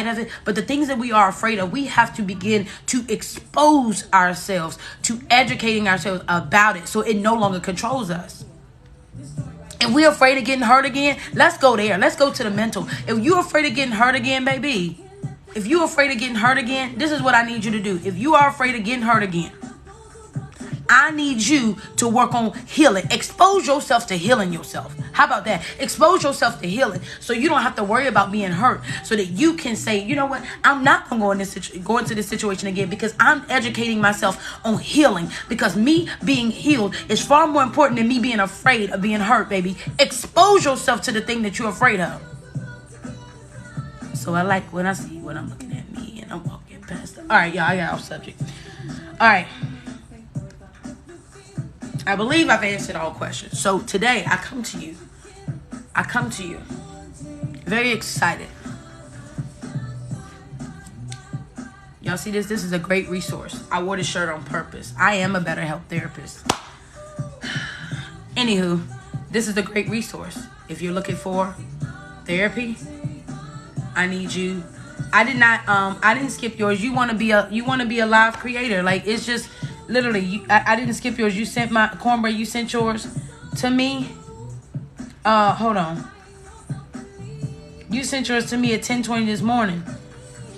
of it. But the things that we are afraid of, we have to begin to expose ourselves to educating ourselves about it so it no longer controls us. And we're afraid of getting hurt again, let's go there. Let's go to the mental. If you're afraid of getting hurt again, baby, if you're afraid of getting hurt again, this is what I need you to do. If you are afraid of getting hurt again, I need you to work on healing. Expose yourself to healing yourself. How about that? Expose yourself to healing so you don't have to worry about being hurt, so that you can say, you know what? I'm not going to go into this situation again because I'm educating myself on healing, because me being healed is far more important than me being afraid of being hurt, baby. Expose yourself to the thing that you're afraid of. So I like when I see when I'm looking at me and I'm walking past. All right, y'all, I got off subject. All right. I believe I've answered all questions. So today I come to you very excited. Y'all see this? This is a great resource. I wore this shirt on purpose. I am a better health therapist. Anywho, this is a great resource. If you're looking for therapy, I need you. I didn't skip yours. You want to be a live creator. Like, it's just literally, I didn't skip yours. You sent my cornbread. You sent yours to me. Hold on. You sent yours to me at 10:20 this morning.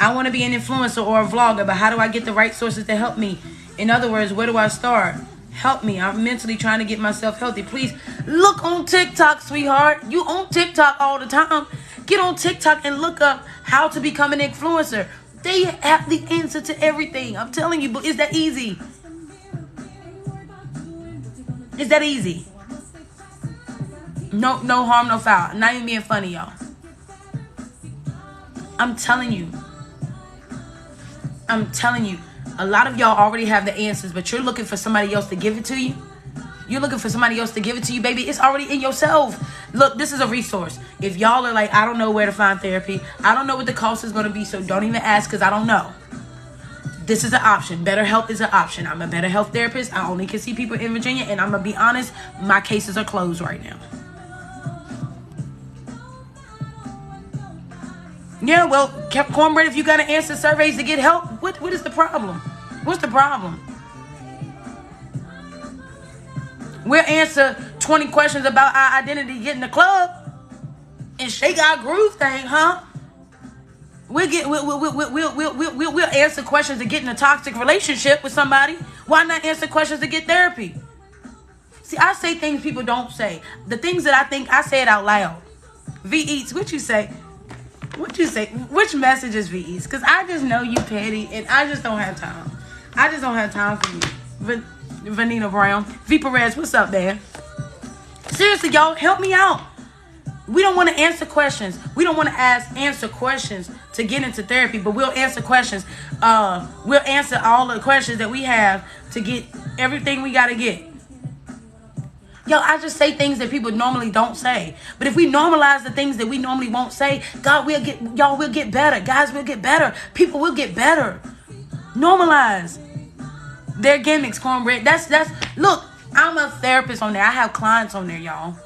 I want to be an influencer or a vlogger, but how do I get the right sources to help me? In other words, where do I start? Help me. I'm mentally trying to get myself healthy. Please look on TikTok, sweetheart. You on TikTok all the time. Get on TikTok and look up how to become an influencer. They have the answer to everything. I'm telling you, but is that easy? Is that easy? No harm, no foul. Not even being funny, y'all. I'm telling you. A lot of y'all already have the answers, but you're looking for somebody else to give it to you. You're looking for somebody else to give it to you, baby. It's already in yourself. Look, this is a resource. If y'all are like, I don't know where to find therapy, I don't know what the cost is going to be, so don't even ask because I don't know. This is an option. BetterHelp is an option. I'm a better health therapist. I only can see people in Virginia, and I'm going to be honest, my cases are closed right now. Yeah, well, Cornbread, if you got to answer surveys to get help, what is the problem? What's the problem? We'll answer 20 questions about our identity, get in the club, and shake our groove thing, huh? We'll answer questions to get in a toxic relationship with somebody. Why not answer questions to get therapy? See, I say things people don't say. The things that I think, I say it out loud. V Eats, what you say? What you say? Which message is V Eats? Because I just know you petty, and I just don't have time. I just don't have time for you. Vanina Brown. V Perez, what's up, man? Seriously, y'all, help me out. We don't want to answer questions. We don't want to answer questions to get into therapy, but we'll answer questions. We'll answer all the questions that we have to get everything we got to get. Yo, I just say things that people normally don't say. But if we normalize the things that we normally won't say, we'll get better. Guys, we'll get better. People will get better. Normalize their gimmicks, Cornbread. Look, I'm a therapist on there. I have clients on there, y'all.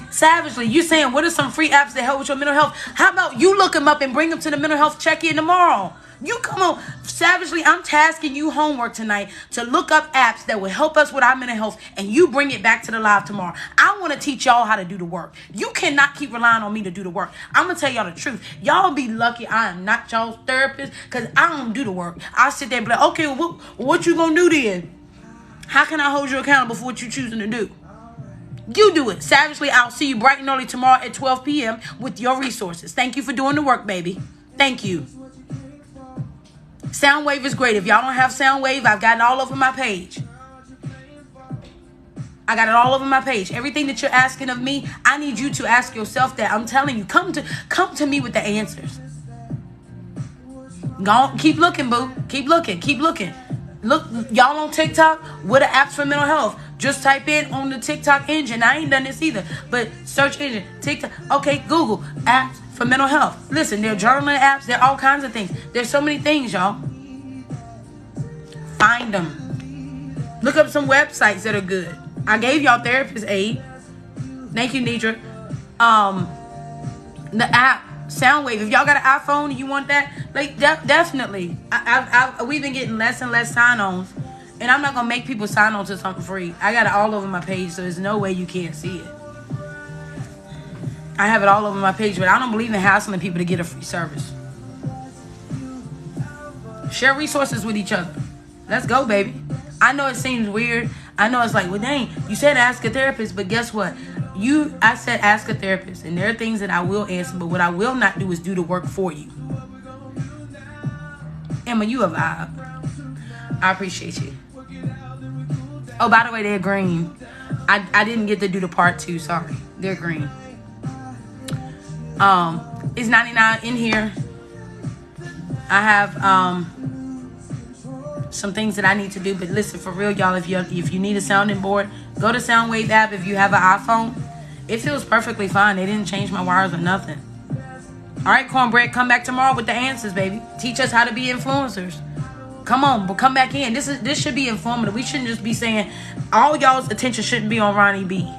Savagely, you saying, what are some free apps that help with your mental health? How about you look them up and bring them to the mental health check-in tomorrow? You come on. Savagely, I'm tasking you homework tonight to look up apps that will help us with our mental health, and you bring it back to the live tomorrow. I want to teach y'all how to do the work. You cannot keep relying on me to do the work. I'm going to tell y'all the truth. Y'all be lucky I am not y'all's therapist, because I don't do the work. I sit there and be like, okay, well, what you going to do then? How can I hold you accountable for what you're choosing to do? You do it. Savagely, I'll see you bright and early tomorrow at 12 p.m. with your resources. Thank you for doing the work, baby. Thank you. Soundwave is great. If y'all don't have Soundwave, I've got it all over my page. I got it all over my page. Everything that you're asking of me, I need you to ask yourself that. I'm telling you, come to me with the answers. Go on, keep looking, boo. Keep looking. Look, y'all on TikTok? What are apps for mental health? Just type in on the TikTok engine. I ain't done this either. But search engine, TikTok. Okay, Google, apps for mental health. Listen, there are journaling apps. There are all kinds of things. There's so many things, y'all. Find them. Look up some websites that are good. I gave y'all therapist aid. Thank you, Nidra. The app, Soundwave. If y'all got an iPhone and you want that, like definitely. We've been getting less and less sign-ons. And I'm not going to make people sign on to something free. I got it all over my page, so there's no way you can't see it. I have it all over my page, but I don't believe in hassling people to get a free service. Share resources with each other. Let's go, baby. I know it seems weird. I know it's like, well, dang, you said ask a therapist, but guess what? I said ask a therapist, and there are things that I will answer, but what I will not do is do the work for you. Emma, you a vibe. I appreciate you. Oh, by the way, they're green. I didn't get to do the part 2. Sorry. They're green. It's 99 in here. I have some things that I need to do, but listen, for real, y'all, if you need a sounding board, go to Soundwave app. If you have an iPhone, it feels perfectly fine. They didn't change my wires or nothing. All right, Cornbread, come back tomorrow with the answers, baby. Teach us how to be influencers. Come on, but come back in. This should be informative. We shouldn't just be saying, all y'all's attention shouldn't be on Ronny Bee.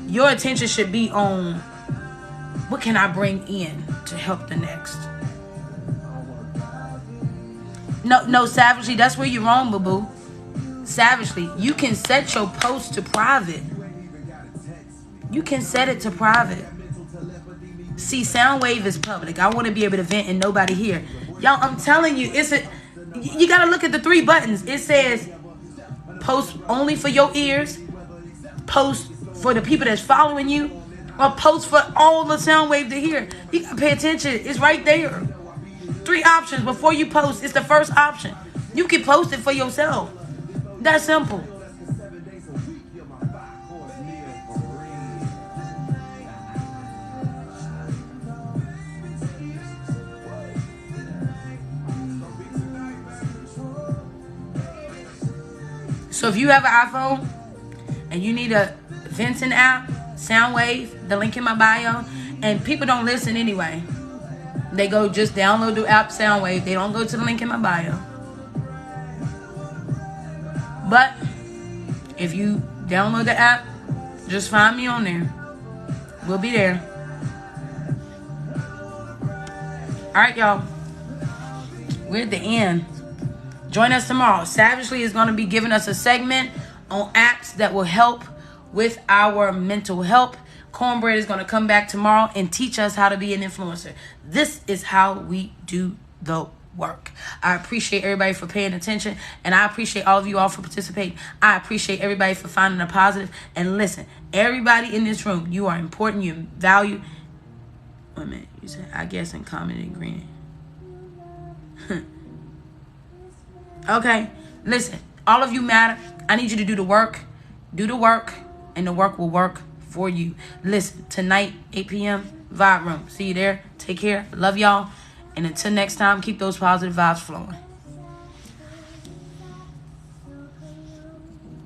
Your attention should be on, what can I bring in to help the next? No, savagely, that's where you're wrong, boo-boo. Savagely, you can set your post to private. You can set it to private. See, Soundwave is public. I want to be able to vent and nobody here. Y'all, I'm telling you, you got to look at the 3 buttons. It says post only for your ears, post for the people that's following you, or post for all the Soundwave to hear. You got to pay attention. It's right there. 3 options before you post. It's the first option. You can post it for yourself. That's simple. So if you have an iPhone and you need a venting app, Soundwave, the link in my bio, and people don't listen anyway. They go just download the app Soundwave. They don't go to the link in my bio. But if you download the app, just find me on there. We'll be there. All right, y'all. We're at the end. Join us tomorrow. Savagely is going to be giving us a segment on apps that will help with our mental health. Cornbread is going to come back tomorrow and teach us how to be an influencer. This is how we do the work. I appreciate everybody for paying attention, and I appreciate all of you all for participating. I appreciate everybody for finding a positive. And listen, everybody in this room, you are important, you're valued. Wait a minute, you said, I guess in common and green. Okay, listen, all of you matter. I need you to do the work. Do the work, and the work will work for you. Listen, tonight, 8 p.m., Vibe Room. See you there. Take care. Love y'all. And until next time, keep those positive vibes flowing.